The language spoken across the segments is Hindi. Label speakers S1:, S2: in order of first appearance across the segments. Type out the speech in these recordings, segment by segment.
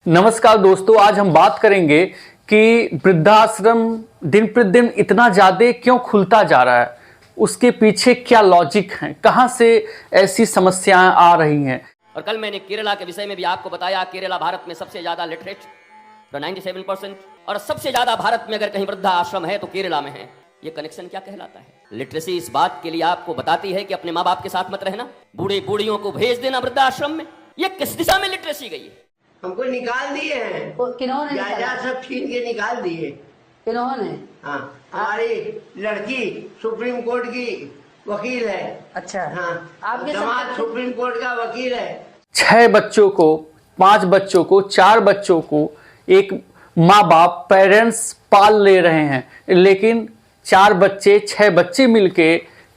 S1: नमस्कार दोस्तों, आज हम बात करेंगे कि वृद्धाश्रम दिन प्रतिदिन इतना ज़्यादा क्यों खुलता जा रहा है, उसके पीछे क्या लॉजिक है, कहाँ से ऐसी समस्याएं आ रही हैं।
S2: और कल मैंने केरला के विषय में भी आपको बताया। केरला भारत में सबसे ज़्यादा लिटरेट 97%, और सबसे ज़्यादा भारत में अगर कहीं वृद्धाश्रम है तो केरला में है। ये कनेक्शन क्या कहलाता है? लिटरेसी इस बात के लिए आपको बताती है कि अपने माँ बाप के साथ मत रहना, बूढ़े बूढ़ियों को भेज देना वृद्धाश्रम में। ये किस दिशा में लिटरेसी गई है?
S3: हमको निकाल दिए हैं,
S4: किन्होंने
S3: जायदाद सब छीन के निकाल दिए।
S4: किन्होंने?
S3: हाँ, हमारी लड़की सुप्रीम कोर्ट की वकील है।
S4: अच्छा,
S3: हाँ,
S4: आपके
S3: दामाद सुप्रीम कोर्ट का वकील है।
S1: 6 बच्चों को, 5 बच्चों को, 4 बच्चों को एक माँ बाप पेरेंट्स पाल ले रहे हैं, लेकिन 4 बच्चे 6 बच्चे मिलके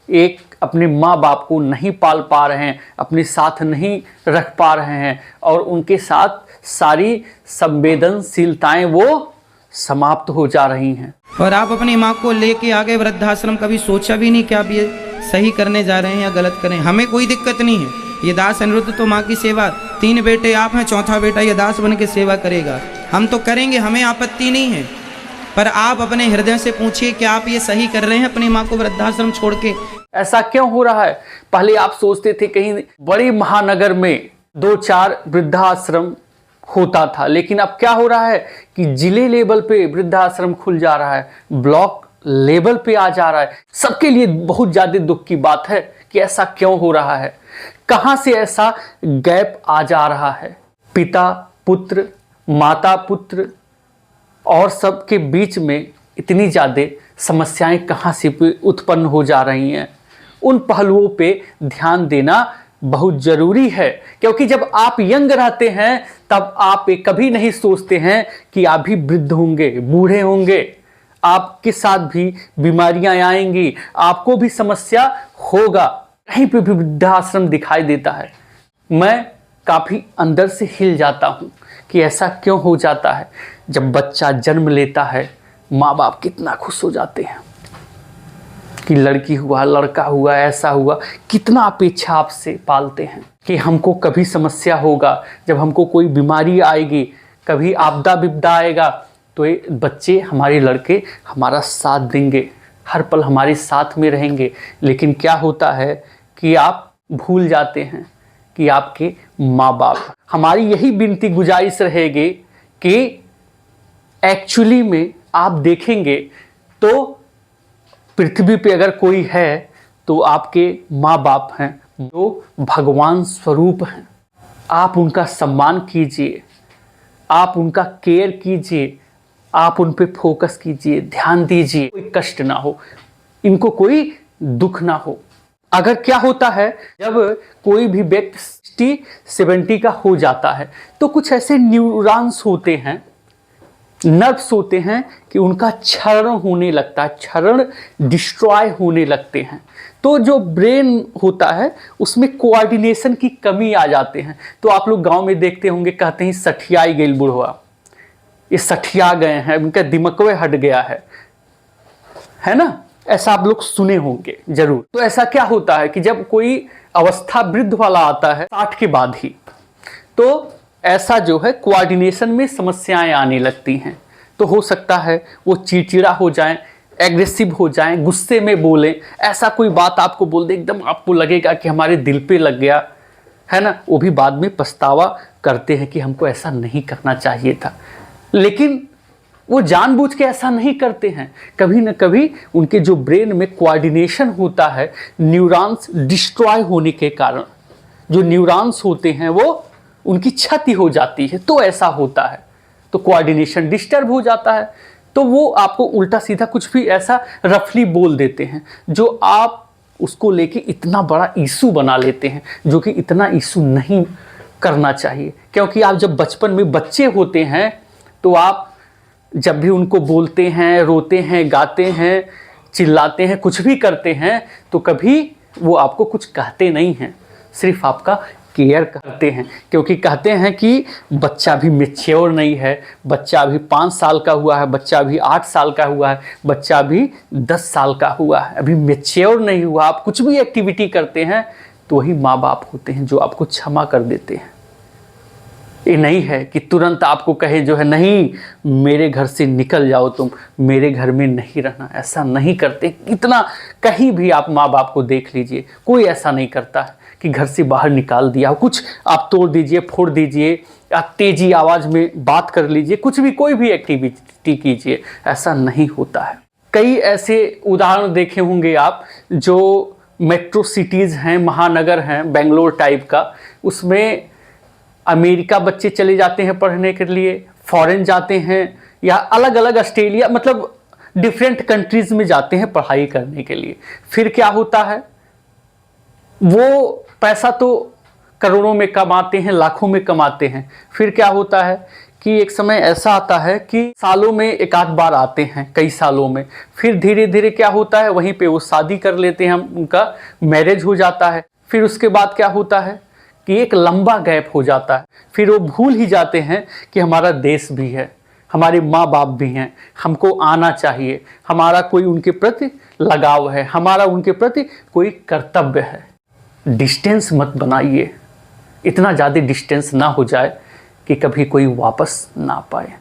S1: एक अपने माँ बाप को नहीं पाल पा रहे हैं, अपने साथ नहीं रख पा रहे हैं और उनके साथ सारी संवेदनशीलताएं वो समाप्त हो जा रही हैं।
S5: और आप अपनी माँ को लेके आगे वृद्धाश्रम, कभी सोचा भी नहीं कि आप ये सही करने जा रहे हैं या गलत करें। हमें कोई दिक्कत नहीं है। ये दास अनिरुद्ध तो माँ की सेवा, 3 बेटे आप हैं, चौथा बेटा ये दास बन के सेवा करेगा। हम तो करेंगे, हमें आपत्ति नहीं है, पर आप अपने हृदय से पूछिए कि आप ये सही कर रहे हैं अपनी माँ को वृद्धाश्रम छोड़ के।
S1: ऐसा क्यों हो रहा है? पहले आप सोचते थे कहीं बड़ी महानगर में 2-4 वृद्धाश्रम होता था, लेकिन अब क्या हो रहा है कि जिले लेवल पे वृद्धाश्रम खुल जा रहा है, ब्लॉक लेवल पे आ जा रहा है। सबके लिए बहुत ज्यादा दुख की बात है कि ऐसा क्यों हो रहा है, कहां से ऐसा गैप आ जा रहा है। पिता पुत्र, माता पुत्र और सबके बीच में इतनी ज़्यादा समस्याएं कहाँ से उत्पन्न हो जा रही हैं, उन पहलुओं पे ध्यान देना बहुत ज़रूरी है। क्योंकि जब आप यंग रहते हैं तब आप कभी नहीं सोचते हैं कि आप भी वृद्ध होंगे, बूढ़े होंगे, आपके साथ भी बीमारियां आएंगी, आपको भी समस्या होगा। कहीं पे भी वृद्धाश्रम दिखाई देता है, मैं काफ़ी अंदर से हिल जाता हूँ कि ऐसा क्यों हो जाता है। जब बच्चा जन्म लेता है, माँ बाप कितना खुश हो जाते हैं कि लड़की हुआ, लड़का हुआ, ऐसा हुआ, कितना अपेक्षा आपसे पालते हैं कि हमको कभी समस्या होगा, जब हमको कोई बीमारी आएगी, कभी आपदा विपदा आएगा तो ये बच्चे, हमारे लड़के हमारा साथ देंगे, हर पल हमारे साथ में रहेंगे। लेकिन क्या होता है कि आप भूल जाते हैं कि आपके माँ बाप। हमारी यही विनती गुजारिश रहेगी कि एक्चुअली में आप देखेंगे तो पृथ्वी पे अगर कोई है तो आपके माँ बाप हैं, जो भगवान स्वरूप हैं। आप उनका सम्मान कीजिए, आप उनका केयर कीजिए, आप उन पे फोकस कीजिए, ध्यान दीजिए, कोई कष्ट ना हो, इनको कोई दुख ना हो। अगर क्या होता है, जब कोई भी व्यक्ति 60-70 का हो जाता है तो कुछ ऐसे न्यूरॉन्स होते हैं, नर्व्स होते हैं कि उनका क्षरण होने लगता है, क्षरण डिस्ट्रॉय होने लगते हैं। तो जो ब्रेन होता है उसमें कोऑर्डिनेशन की कमी आ जाते हैं। तो आप लोग गांव में देखते होंगे, कहते हैं सठियाई गई बुढ़वा, ये सठिया गए हैं, उनका दिमकवे हट गया है ना? ऐसा आप लोग सुने होंगे जरूर। तो ऐसा क्या होता है कि जब कोई अवस्था वृद्ध वाला आता है 60 के बाद ही, तो ऐसा जो है कोऑर्डिनेशन में समस्याएं आने लगती हैं। तो हो सकता है वो चिड़चिड़ा हो जाएं, एग्रेसिव हो जाएं, गुस्से में बोलें, ऐसा कोई बात आपको बोल दे, एकदम आपको लगेगा कि हमारे दिल पे लग गया है ना। वो भी बाद में पछतावा करते हैं कि हमको ऐसा नहीं करना चाहिए था, लेकिन वो जानबूझ के ऐसा नहीं करते हैं। कभी न कभी उनके जो ब्रेन में कोऑर्डिनेशन होता है, न्यूरॉन्स डिस्ट्रॉय होने के कारण जो न्यूरॉन्स होते हैं वो उनकी क्षति हो जाती है, तो ऐसा होता है। तो कोऑर्डिनेशन डिस्टर्ब हो जाता है, तो वो आपको उल्टा सीधा कुछ भी ऐसा रफली बोल देते हैं, जो आप उसको लेके इतना बड़ा इशू बना लेते हैं, जो कि इतना इशू नहीं करना चाहिए। क्योंकि आप जब बचपन में बच्चे होते हैं तो आप जब भी उनको बोलते हैं, रोते हैं, गाते हैं, चिल्लाते हैं, कुछ भी करते हैं, तो कभी वो आपको कुछ कहते नहीं हैं, सिर्फ आपका केयर करते हैं। क्योंकि कहते हैं कि बच्चा भी मैच्योर नहीं है, बच्चा भी 5 साल का हुआ है, बच्चा भी 8 साल का हुआ है, बच्चा भी 10 साल का हुआ है, अभी मैच्योर नहीं हुआ। आप कुछ भी एक्टिविटी करते हैं तो वही माँ बाप होते हैं जो आपको क्षमा कर देते हैं। ये नहीं है कि तुरंत आपको कहे जो है नहीं मेरे घर से निकल जाओ, तुम मेरे घर में नहीं रहना। ऐसा नहीं करते। कितना कहीं भी आप माँ बाप को देख लीजिए, कोई ऐसा नहीं करता है कि घर से बाहर निकाल दिया, कुछ आप तोड़ दीजिए, फोड़ दीजिए, आप तेजी आवाज़ में बात कर लीजिए, कुछ भी कोई भी एक्टिविटी कीजिए, ऐसा नहीं होता है। कई ऐसे उदाहरण देखे होंगे आप जो मेट्रो सिटीज़ हैं, महानगर हैं, बेंगलोर टाइप का, उसमें अमेरिका बच्चे चले जाते हैं पढ़ने के लिए, फॉरेन जाते हैं, या अलग अलग ऑस्ट्रेलिया, मतलब डिफरेंट कंट्रीज़ में जाते हैं पढ़ाई करने के लिए। फिर क्या होता है, वो पैसा तो करोड़ों में कमाते हैं, लाखों में कमाते हैं। फिर क्या होता है कि एक समय ऐसा आता है कि सालों में एक आध बार आते हैं, कई सालों में। फिर धीरे धीरे क्या होता है, वहीं पे वो शादी कर लेते हैं, उनका मैरिज हो जाता है। फिर उसके बाद क्या होता है कि एक लंबा गैप हो जाता है। फिर वो भूल ही जाते हैं कि हमारा देश भी है, हमारे माँ बाप भी हैं, हमको आना चाहिए, हमारा कोई उनके प्रति लगाव है, हमारा उनके प्रति कोई कर्तव्य है। डिस्टेंस मत बनाइए, इतना ज़्यादा डिस्टेंस ना हो जाए कि कभी कोई वापस ना पाए।